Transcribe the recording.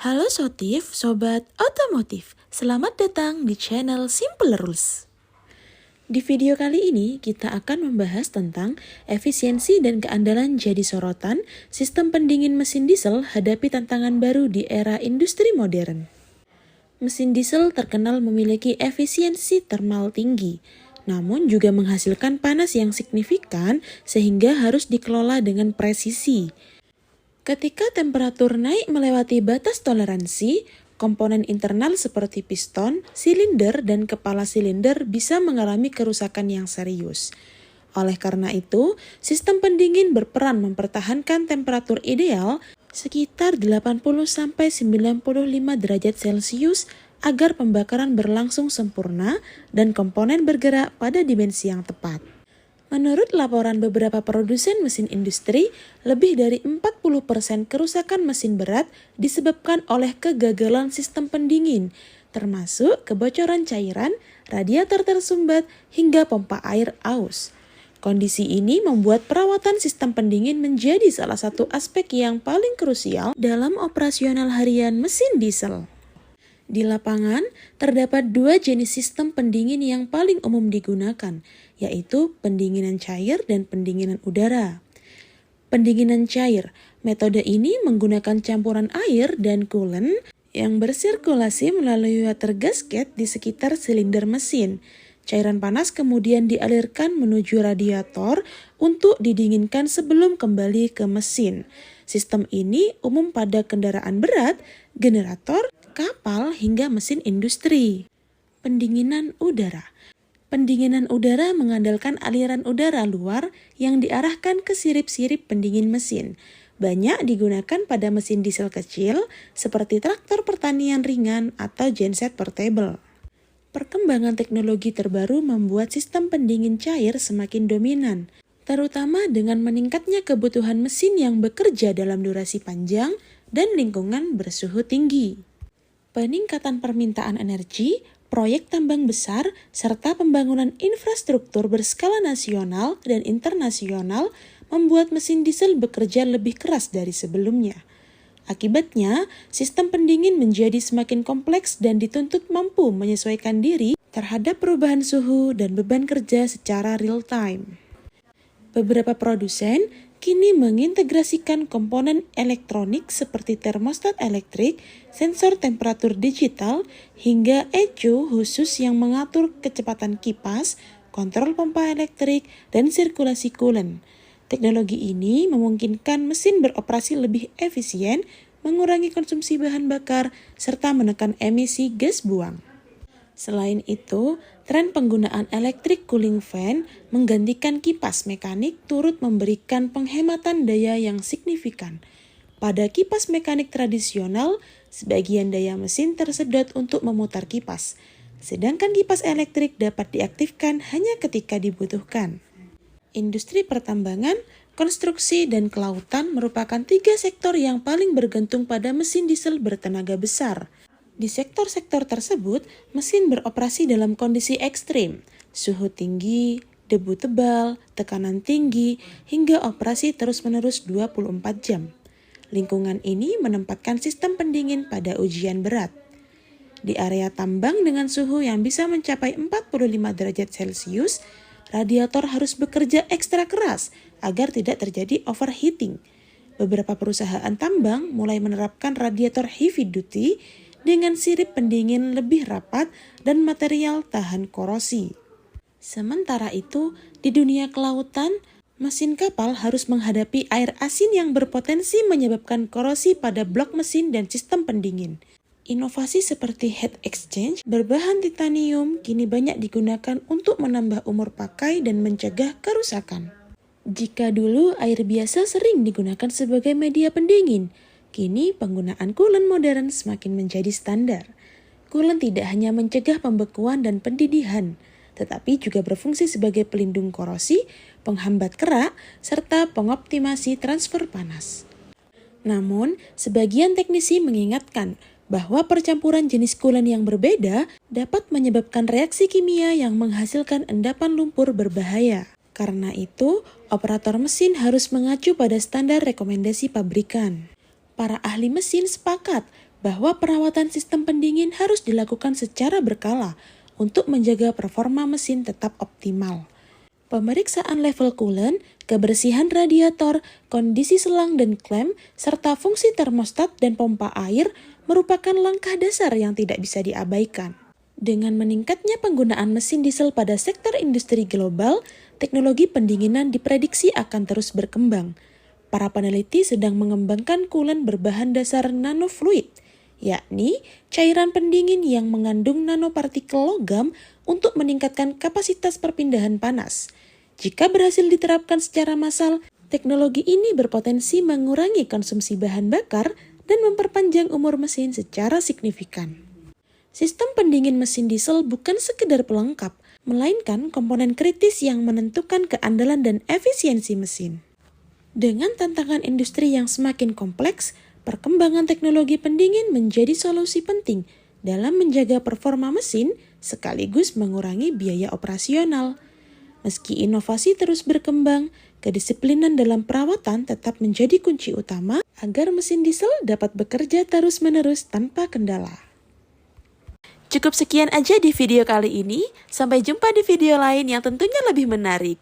Halo Sotif, Sobat Otomotif. Selamat datang di channel Simple Rules. Di video kali ini, kita akan membahas tentang efisiensi dan keandalan jadi sorotan sistem pendingin mesin diesel hadapi tantangan baru di era industri modern. Mesin diesel terkenal memiliki efisiensi termal tinggi, namun juga menghasilkan panas yang signifikan sehingga harus dikelola dengan presisi. Ketika temperatur naik melewati batas toleransi, komponen internal seperti piston, silinder, dan kepala silinder bisa mengalami kerusakan yang serius. Oleh karena itu, sistem pendingin berperan mempertahankan temperatur ideal sekitar 80-95 derajat Celcius agar pembakaran berlangsung sempurna dan komponen bergerak pada dimensi yang tepat. Menurut laporan beberapa produsen mesin industri, lebih dari 40% kerusakan mesin berat disebabkan oleh kegagalan sistem pendingin, termasuk kebocoran cairan, radiator tersumbat, hingga pompa air aus. Kondisi ini membuat perawatan sistem pendingin menjadi salah satu aspek yang paling krusial dalam operasional harian mesin diesel. Di lapangan, terdapat dua jenis sistem pendingin yang paling umum digunakan, yaitu pendinginan cair dan pendinginan udara. Pendinginan cair, metode ini menggunakan campuran air dan coolant yang bersirkulasi melalui water gasket di sekitar silinder mesin. Cairan panas kemudian dialirkan menuju radiator untuk didinginkan sebelum kembali ke mesin. Sistem ini umum pada kendaraan berat, generator, kapal, hingga mesin industri. Pendinginan udara. Pendinginan udara mengandalkan aliran udara luar yang diarahkan ke sirip-sirip pendingin mesin. Banyak digunakan pada mesin diesel kecil seperti traktor pertanian ringan atau genset portable. Perkembangan teknologi terbaru membuat sistem pendingin cair semakin dominan, terutama dengan meningkatnya kebutuhan mesin yang bekerja dalam durasi panjang dan lingkungan bersuhu tinggi. Peningkatan permintaan energi, proyek tambang besar, serta pembangunan infrastruktur berskala nasional dan internasional membuat mesin diesel bekerja lebih keras dari sebelumnya. Akibatnya, sistem pendingin menjadi semakin kompleks dan dituntut mampu menyesuaikan diri terhadap perubahan suhu dan beban kerja secara real-time. Beberapa produsen kini mengintegrasikan komponen elektronik seperti termostat elektrik, sensor temperatur digital, hingga ECU khusus yang mengatur kecepatan kipas, kontrol pompa elektrik, dan sirkulasi coolant. Teknologi ini memungkinkan mesin beroperasi lebih efisien, mengurangi konsumsi bahan bakar, serta menekan emisi gas buang. Selain itu, tren penggunaan electric cooling fan menggantikan kipas mekanik turut memberikan penghematan daya yang signifikan. Pada kipas mekanik tradisional, sebagian daya mesin tersedot untuk memutar kipas, sedangkan kipas elektrik dapat diaktifkan hanya ketika dibutuhkan. Industri pertambangan, konstruksi, dan kelautan merupakan tiga sektor yang paling bergantung pada mesin diesel bertenaga besar. Di sektor-sektor tersebut, mesin beroperasi dalam kondisi ekstrim, suhu tinggi, debu tebal, tekanan tinggi, hingga operasi terus-menerus 24 jam. Lingkungan ini menempatkan sistem pendingin pada ujian berat. Di area tambang dengan suhu yang bisa mencapai 45 derajat Celcius, radiator harus bekerja ekstra keras agar tidak terjadi overheating. Beberapa perusahaan tambang mulai menerapkan radiator heavy duty dengan sirip pendingin lebih rapat dan material tahan korosi. Sementara itu, di dunia kelautan, mesin kapal harus menghadapi air asin yang berpotensi menyebabkan korosi pada blok mesin dan sistem pendingin. Inovasi seperti heat exchange berbahan titanium kini banyak digunakan untuk menambah umur pakai dan mencegah kerusakan. Jika dulu air biasa sering digunakan sebagai media pendingin, kini penggunaan coolant modern semakin menjadi standar. Coolant tidak hanya mencegah pembekuan dan pendidihan, tetapi juga berfungsi sebagai pelindung korosi, penghambat kerak, serta pengoptimasi transfer panas. Namun, sebagian teknisi mengingatkan bahwa percampuran jenis coolant yang berbeda dapat menyebabkan reaksi kimia yang menghasilkan endapan lumpur berbahaya. Karena itu, operator mesin harus mengacu pada standar rekomendasi pabrikan. Para ahli mesin sepakat bahwa perawatan sistem pendingin harus dilakukan secara berkala untuk menjaga performa mesin tetap optimal. Pemeriksaan level coolant, kebersihan radiator, kondisi selang dan klem, serta fungsi termostat dan pompa air merupakan langkah dasar yang tidak bisa diabaikan. Dengan meningkatnya penggunaan mesin diesel pada sektor industri global, teknologi pendinginan diprediksi akan terus berkembang. Para peneliti sedang mengembangkan coolant berbahan dasar nanofluid, yakni cairan pendingin yang mengandung nanopartikel logam untuk meningkatkan kapasitas perpindahan panas. Jika berhasil diterapkan secara massal, teknologi ini berpotensi mengurangi konsumsi bahan bakar dan memperpanjang umur mesin secara signifikan. Sistem pendingin mesin diesel bukan sekedar pelengkap, melainkan komponen kritis yang menentukan keandalan dan efisiensi mesin. Dengan tantangan industri yang semakin kompleks, perkembangan teknologi pendingin menjadi solusi penting dalam menjaga performa mesin sekaligus mengurangi biaya operasional. Meski inovasi terus berkembang, kedisiplinan dalam perawatan tetap menjadi kunci utama agar mesin diesel dapat bekerja terus-menerus tanpa kendala. Cukup sekian aja di video kali ini, sampai jumpa di video lain yang tentunya lebih menarik.